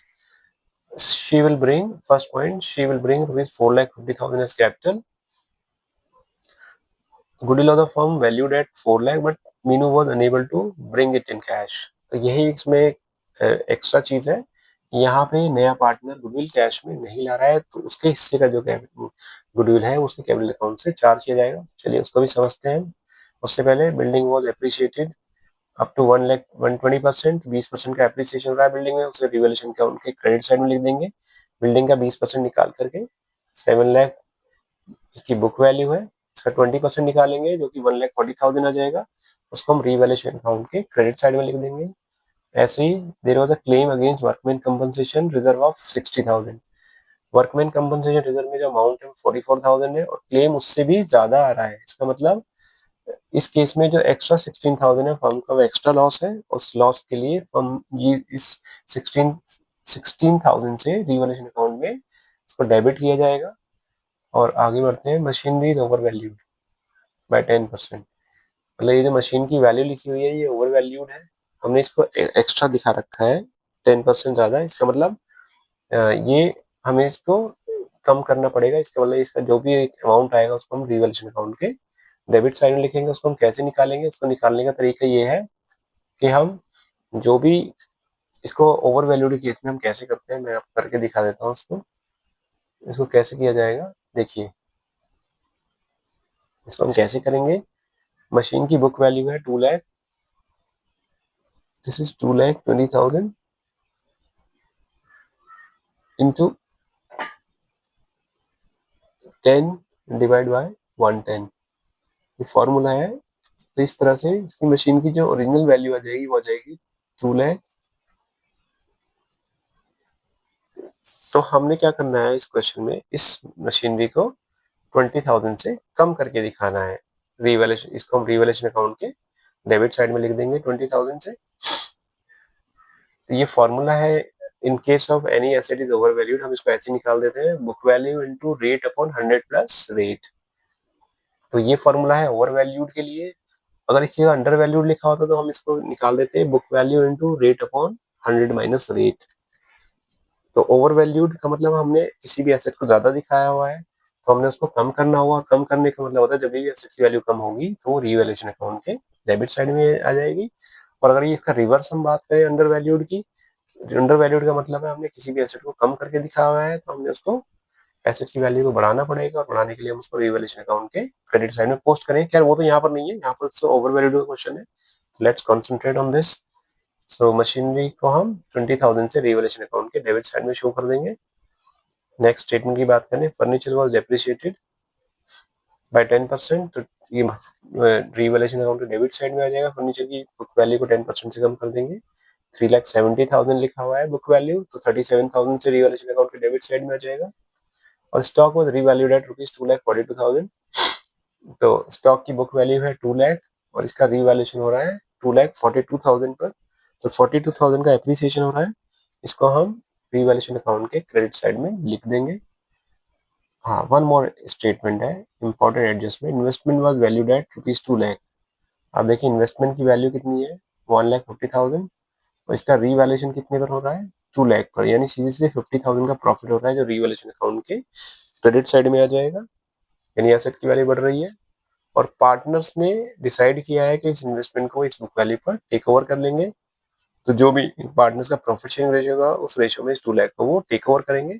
She will bring, first point, she will bring rupees 4,50,000 as capital. Goodwill of the firm valued at 4 lakh, but Meenu was unable to bring it in cash. तो यही इसमें एक्स्ट्रा चीज है, यहाँ पे नया पार्टनर गुडविल कैश में नहीं ला रहा है, तो उसके हिस्से का जो गुडविल है उसके कैपिटल अकाउंट से चार्ज किया जाएगा। चलिए उसको भी समझते हैं। उससे पहले building was appreciated up to 120%, 20% का एप्रिसिएशन रहा है बिल्डिंग में, उसे रिवैल्यूएशन का उनके क्रेडिट साइड में लिख देंगे। बिल्डिंग का 20% निकाल करके 7 लाख इसकी बुक वैल्यू है, इसका 20% निकालेंगे जो कि 1,40,000 आ जाएगा, उसको हम रिवैल्यूएशन अकाउंट के क्रेडिट साइड में लिख देंगे। ऐसे ही there was a claim against workman compensation reserve of 60,000। Workman compensation reserve में जो अमाउंट है 44,000 है, और क्लेम उससे भी ज्यादा आ रहा है। इसका मतलब इस केस में जो एक्स्ट्रा 16,000 है फर्म का वो एक्स्ट्रा लॉस है, उस लॉस के लिए फर्म ये इस 16,000 से रिवैल्यूएशन अकाउंट में इसको डेबिट किया जाएगा। और आगे बढ़ते हैं। Machinery is over valued bye 10%। मतलब ये जो मशीन की वैल्यू लिखी हुई है ये ओवर वैल्यूड है, हमने इसको एक्स्ट्रा दिखा रखा है 10% ज्यादा। इसका मतलब ये हमें इसको कम करना पड़ेगा। इसका मतलब इसका जो भी अमाउंट आएगा उसको हम रिवैल्यूएशन अकाउंट के डेबिट साइड में लिखेंगे। उसको हम कैसे निकालेंगे, उसको निकालने का तरीका ये है कि हम जो भी इसको ओवर वैल्यूड केस में हम कैसे करते हैं, मैं आपको करके दिखा देता हूँ उसको। इसको कैसे किया जाएगा देखिए, इसको हम कैसे करेंगे। मशीन की बुक वैल्यू है 2 lakh, this is 2,20,000 into 10 divide by 110, ये फॉर्मूला है। तो इस तरह से इसकी मशीन की जो ओरिजिनल वैल्यू आ जाएगी वो आ जाएगी 2 लाख। तो हमने क्या करना है इस क्वेश्चन में, इस मशीनरी को 20,000 से कम करके दिखाना है। रिवैल्यूएशन, इसको हम रिवैल्यूएशन अकाउंट के डेबिट साइड में लिख देंगे 20,000 से। तो ये फॉर्मूला है in case of any asset is over valued, हम इसको ऐसे निकाल देते हैं, book value into rate upon 100 plus rate. तो ये फॉर्मूला है ओवर वैल्यूड के लिए। अगर इसके अंडर वैल्यूड लिखा होता तो हम इसको निकाल देते हैं, book value into rate upon 100 minus rate. तो ओवर वैल्यूड का मतलब हमने किसी भी एसेट को ज्यादा दिखाया हुआ है तो हमने उसको कम करना होगा, और कम करने का मतलब होता है जब भी एसेट की वैल्यू कम होगी तो वो रिवैल्यूएशन अकाउंट के डेबिट साइड में आ जाएगी। और अगर ये इसका रिवर्स हम बात करें अंडर वैल्यूड की, अंडर वैल्यूड का मतलब है हमने किसी भी एसेट को कम करके दिखाया हुआ है तो हमने उसको एसेट की वैल्यू को बढ़ाना पड़ेगा, और बढ़ाने के लिए हम उसको रिवैल्यूएशन अकाउंट के क्रेडिट साइड में पोस्ट करें। खैर वो तो यहाँ पर नहीं है, यहाँ पर ओवर वैल्यूड का क्वेश्चन है। Let's concentrate on this. So machinery को हम 20,000 से रिवैल्यूएशन अकाउंट के डेबिट साइड में शो कर देंगे। नेक्स्ट स्टेटमेंट की बात करें, फर्नीचर वाज डेप्रिशिएटेड बाय 10%, तो ये रिवैल्यूएशन अकाउंट के डेबिट साइड में आ जाएगा। फर्नीचर की बुक वैल्यू को 10% से कम कर देंगे। 3,70,000 लिखा हुआ है बुक वैल्यू, तो 37,000 से रिवैल्यूएशन अकाउंट के डेबिट साइड में आ जाएगा। और stock was revalued at rupees 2,42,000, तो स्टॉक की बुक वैल्यू है 2 लाख और इसका रिवैल्यूएशन हो रहा है 2,42,000 पर, तो 42,000 का एप्रिसिएशन हो रहा है। इसको हम रिवैल्यूएशन अकाउंट के क्रेडिट साइड में लिख देंगे। हाँ, वन मोर स्टेटमेंट है, important adjustment. Investment was valued at rupees 2 lakh. अब देखिए इन्वेस्टमेंट की वैल्यू कितनी है 1,50,000, और इसका रिवैल्यूएशन कितने पर हो रहा है 2 लाख पर, यानी सीधे सीधे 50,000 का प्रॉफिट हो रहा है जो रिवैल्यूएशन अकाउंट के क्रेडिट साइड में आ जाएगा, यानी एसेट की वैल्यू बढ़ रही है। और पार्टनर्स ने डिसाइड किया है कि इस इन्वेस्टमेंट को इस बुक वैल्यू पर टेक ओवर कर लेंगे, तो जो भी पार्टनर्स का प्रॉफिट शेयरिंग रेशियो होगा उस रेशियो में इस 2 लाख को वो टेक ओवर करेंगे।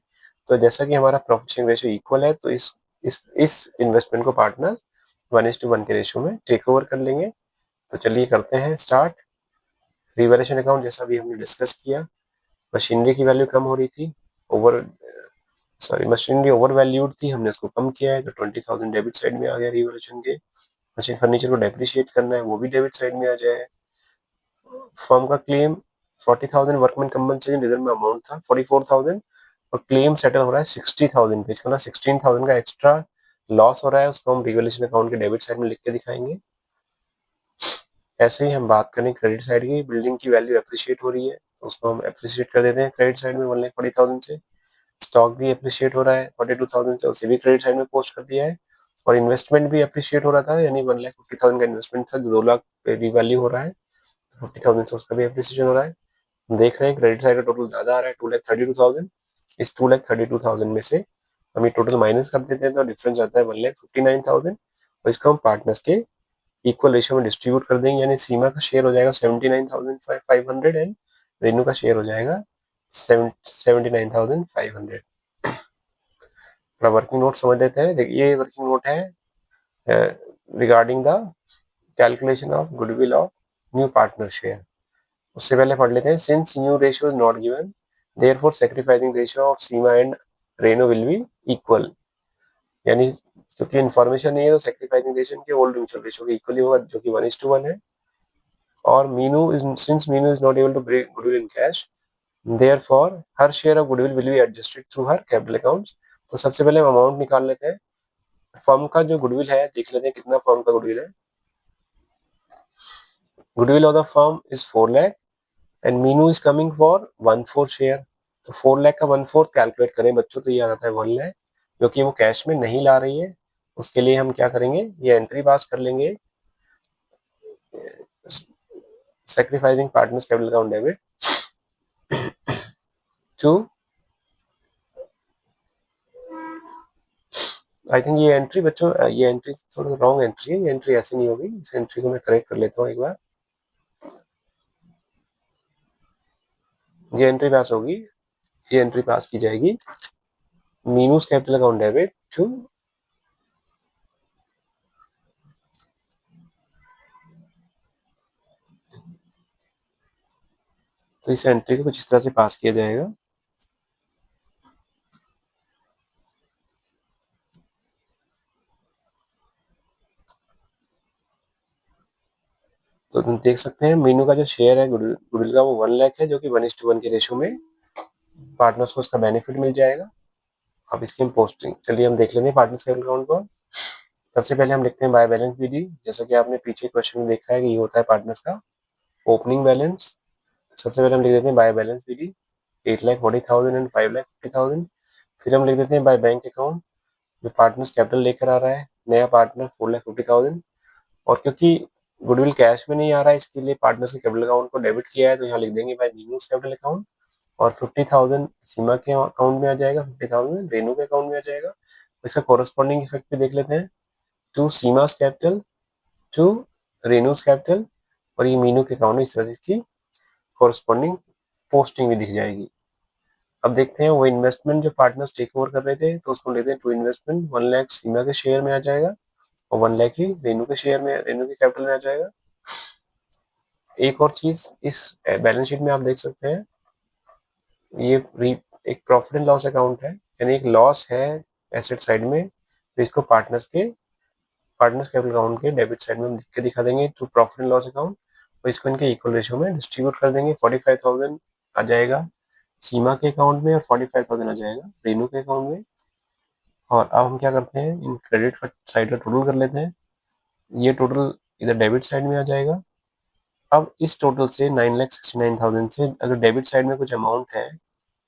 तो जैसा कि हमारा प्रॉफिट शेयरिंग रेशियो इक्वल है तो इस इन्वेस्टमेंट को पार्टनर 1:1 के रेशियो में टेक ओवर कर लेंगे। तो चलिए करते हैं स्टार्ट। रिवैल्यूएशन अकाउंट जैसा भी हमने डिस्कस किया, मशीनरी की वैल्यू कम हो रही थी, मशीनरी ओवर वैल्यूड थी, हमने उसको कम किया है तो 20,000 डेबिट साइड में आ गया रिवैल्यूएशन के। मशीन फर्नीचर को डेप्रिशिएट करना है वो भी डेबिट साइड में आ जाए। फर्म का क्लेम 40,000 वर्कमैन कंपनसेशन रिजर्व में अमाउंट था 44,000, और क्लेम सेटल हो रहा है 60,000 पे, इसका ना 16,000 का एक्स्ट्रा लॉस हो रहा है, उसको हम रिवैल्यूएशन अकाउंट के डेबिट साइड में लिख के दिखाएंगे। ऐसे ही हम बात करें क्रेडिट साइड की, बिल्डिंग की वैल्यू एप्रिशिएट हो रही है तो उसको हम एप्रिशिएट कर देते हैं क्रेडिट साइड में 1,40,000 से। स्टॉक भी एप्रिशिएट हो रहा है 42,000 से, उसे भी क्रेडिट साइड में पोस्ट कर दिया है। और इन्वेस्टमेंट भी एप्रिशिएट हो रहा था, यानी 1,50,000 का इन्वेस्टमेंट था जो 2 लाख पे रिवैल्यू हो रहा है, 50,000 से उसका भी एप्रिसिएशन हो रहा है। देख रहे हैं क्रेडिट साइड का टोटल ज्यादा आ रहा है 2,32,000। इस 2,32,000 में से हम ये टोटल माइनस कर देते हैं तो डिफरेंस आता है 1,59,000 और इसको हम पार्टनर्स के इक्वल रेशियो में डिस्ट्रीब्यूट कर देंगे, यानी सीमा का शेयर हो जाएगा 79,500 एंड रेनू का शेयर हो जाएगा 79,500। थोड़ा वर्किंग नोट समझ लेते हैं। ये वर्किंग नोट है regarding the calculation of goodwill of new partner share. उससे पहले पढ़ लेते हैं। Since new ratio is not given therefore sacrificing ratio of Seema and Renu will be equal, यानी क्योंकि इन्फॉर्मेशन नहीं है तो सैक्रिफाइसिंग रेशियो के ओल्ड म्यूचुअल रेशियो के इक्वली होगा जो कि 1:1 है। और Meenu is since Meenu is not able to break goodwill in cash therefore her share of goodwill will be adjusted through her capital accounts. तो सबसे पहले हम अमाउंट निकाल लेते हैं। फर्म का जो गुडविल है देख लेते हैं कितना फर्म का गुडविल है। Goodwill of the firm is 4 lakh and Meenu is coming for 1/4 share. तो 4 लाख का 1/4 कैलकुलेट करें बच्चों तो ये आ जाता है 1 लाख, जो कि वो कैश में नहीं ला रही है। उसके लिए हम क्या करेंगे, ये एंट्री पास कर लेंगे sacrificing partners capital account debit to, I think ये एंट्री बच्चों ये एंट्री थोड़ा रॉन्ग एंट्री है, ये एंट्री ऐसे नहीं होगी। इस एंट्री को मैं करेक्ट कर लेता हूँ एक बार। ये एंट्री पास होगी, ये एंट्री पास की जाएगी मीनूस कैपिटल अकाउंट डेबिट टू, तो इस एंट्री को कुछ इस तरह से पास किया जाएगा। तो तुम देख सकते हैं मीनू का जो शेयर है गुडविल का वो 1 लाख है, जो कि 1:1 के रेशियो में पार्टनर्स को उसका बेनिफिट मिल जाएगा। अब इसकी हम पोस्टिंग चलिए हम देख लेते हैं पार्टनर्स कैपिटल अकाउंट को। सबसे पहले हम लिखते हैं बाय बैलेंस विधि। जैसा कि आपने पीछे क्वेश्चन में देखा है कि ये होता है पार्टनर्स का ओपनिंग बैलेंस। सबसे पहले हम लिख देते हैं बाय बैलेंस विधि 8,40,000 एंड 5,50,000। फिर हम लिख देते हैं बाय बैंक अकाउंट, जो पार्टनर्स कैपिटल लेकर आ रहा है नया पार्टनर 4,50,000। और क्योंकि गुडविल कैश में नहीं आ रहा है इसके लिए पार्टनर्स के कैपिटल अकाउंट को डेबिट किया है, तो यहाँ लिख देंगे बाय मीनूस कैपिटल अकाउंट। और 50,000 सीमा के अकाउंट में आ जाएगा, 50,000 रेनू के अकाउंट में आ जाएगा। इसका कोरस्पॉन्डिंग इफेक्ट भी देख लेते हैं, to Seema's capital to Renu's capital, और ये मीनू के अकाउंट में इस तरह से इसकी कोरस्पॉन्डिंग पोस्टिंग भी दिख जाएगी। अब देखते हैं वो इन्वेस्टमेंट जो पार्टनर्स टेक ओवर कर रहे थे तो उसको लेते हैं टू इन्वेस्टमेंट 1 लाख सीमा के शेयर में आ जाएगा और 1 लाख ही रेनू के शेयर में, रेनू के कैपिटल में आ जाएगा। एक और चीज इस बैलेंस शीट में आप देख सकते हैं, ये एक प्रॉफिट एंड लॉस अकाउंट है, यानी एक लॉस है एसेट साइड में, तो इसको पार्टनर्स कैपिटल अकाउंट के डेबिट साइड में हम लिख के दिखा देंगे to profit and loss account, और इसको इनके इक्वल रेशियो में डिस्ट्रीब्यूट कर देंगे। 45,000 आ जाएगा सीमा के अकाउंट में और 45,000 आ जाएगा रेनू के अकाउंट में। और अब हम क्या करते हैं, इन क्रेडिट का साइड का टोटल कर लेते हैं। ये टोटल इधर डेबिट साइड में आ जाएगा। अब इस टोटल से 9,69,000 से अगर डेबिट साइड में कुछ अमाउंट है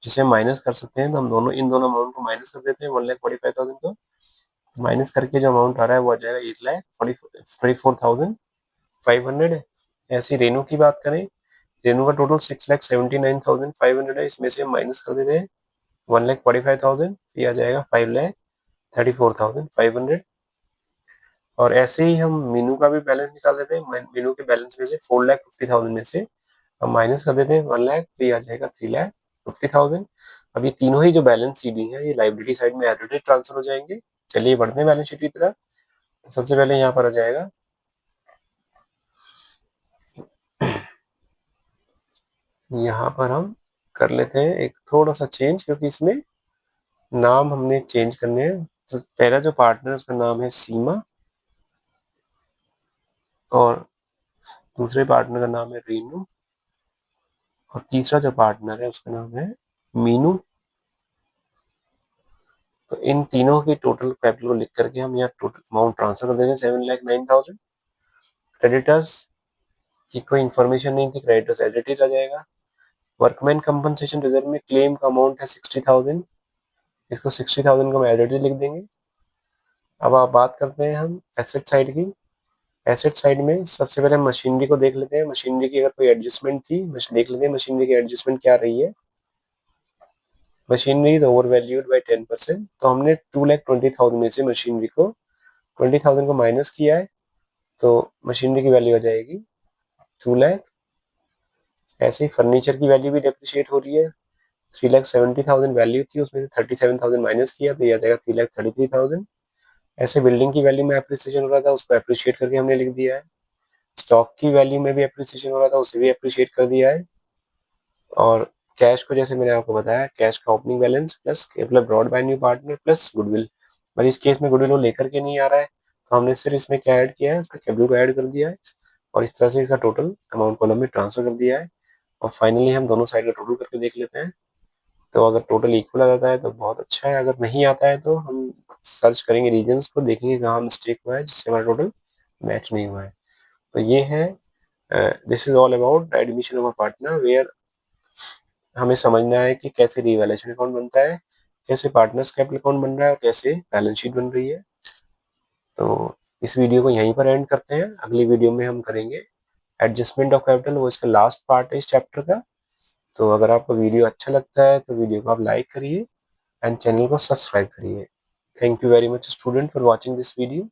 जिसे माइनस कर सकते हैं, तो हम इन दोनों अमाउंट को माइनस कर देते हैं 1,45,000 को। माइनस करके जो अमाउंट आ रहा है वो आ जाएगा 8,44,500। ऐसे रेनू की बात करें, रेनू का टोटल 6,79,500 है, इसमें से हम माइनस कर देते हैं 1,45,000, ये आ जाएगा 5,34,500। और ऐसे ही हम मीनू का भी बैलेंस निकाल देते हैं। मीनू के बैलेंस में से 4,50,000 में से हम माइनस कर देते हैं 1 लाख, तो ये आ जाएगा 3,50,000। अब ये तीनों ही जो बैलेंस शीट है ये लाइबिलिटी साइड में एज ट्रांसफर हो जाएंगे। चलिए बढ़ते हैं बैलेंस शीट की तरफ। तो सबसे पहले यहाँ पर आ जाएगा यहाँ पर हम कर लेते हैं एक थोड़ा सा चेंज, क्योंकि इसमें नाम हमने चेंज करने हैं। तो पहला जो पार्टनर उसका नाम है सीमा और दूसरे पार्टनर का नाम है रीनू और तीसरा जो पार्टनर है उसका नाम है मीनू। तो इन तीनों की टोटल कैपिटल को लिख करके हम यहाँ टोटल अमाउंट ट्रांसफर कर देंगे 7,09,000। क्रेडिटर्स की कोई इन्फॉर्मेशन नहीं थी, क्रेडिटर्स एज इट इज आ जाएगा। वर्कमैन कंपनसेशन रिजर्व में क्लेम का अमाउंट है 60,000, इसको 60,000 को हम एज इट इज लिख देंगे। अब आप बात करते हैं हम एसेट साइड की। एसेट साइड में सबसे पहले हम मशीनरी को देख लेते हैं। मशीनरी की अगर कोई एडजस्टमेंट थी, देख लेते हैं मशीनरी की एडजस्टमेंट क्या रही है। Machinery is over valued by 10%। तो हमने 2,20,000 में से मशीनरी को 20,000 को माइनस किया है, तो मशीनरी की वैल्यू आ जाएगी 2,00,000। ऐसे ही फर्नीचर की वैल्यू भी डेप्रिशिएट हो रही है। 3,70,000 वैल्यू थी, उसमें से 37,000 माइनस किया तो ये आ जाएगा 3,33,000। ऐसे बिल्डिंग की वैल्यू में एप्रिसिएशन हो रहा था, उसको एप्रिशिएट करके हमने लिख दिया है। स्टॉक की वैल्यू में भी एप्रिसिएशन हो रहा था, उसे भी एप्रिशिएट कर दिया है। और कैश को जैसे मैंने आपको बताया, कैश का ओपनिंग बैलेंस प्लस मतलब brought by new partner plus goodwill. पर इस केस में गुडविल वो लेकर के नहीं आ रहा है, तो हमने सिर्फ इसमें क्या ऐड किया है, उसका कैपिटल को ऐड कर दिया है और इस तरह से इसका टोटल अमाउंट कॉलम में ट्रांसफर कर दिया है। और फाइनली हम दोनों साइड का टोटल करके देख लेते हैं। तो अगर टोटल इक्वल आ जाता है तो बहुत अच्छा है, अगर नहीं आता है तो हम सर्च करेंगे रीजन्स को, देखेंगे कहाँ मिस्टेक हुआ है जिससे हमारा टोटल मैच नहीं हुआ है। तो ये है, this is all about admission of a partner, where हमें समझना है कि कैसे रिवैल्यूएशन अकाउंट बनता है, कैसे पार्टनर्स कैपिटल अकाउंट बन रहा है और कैसे बैलेंस शीट बन रही है। तो इस वीडियो को यहीं पर एंड करते हैं। अगली वीडियो में हम करेंगे एडजस्टमेंट ऑफ कैपिटल, वो इसका लास्ट पार्ट है इस चैप्टर का। तो अगर आपको वीडियो अच्छा लगता है तो वीडियो को आप लाइक करिए एंड चैनल को सब्सक्राइब करिए। Thank you very much student for watching this video.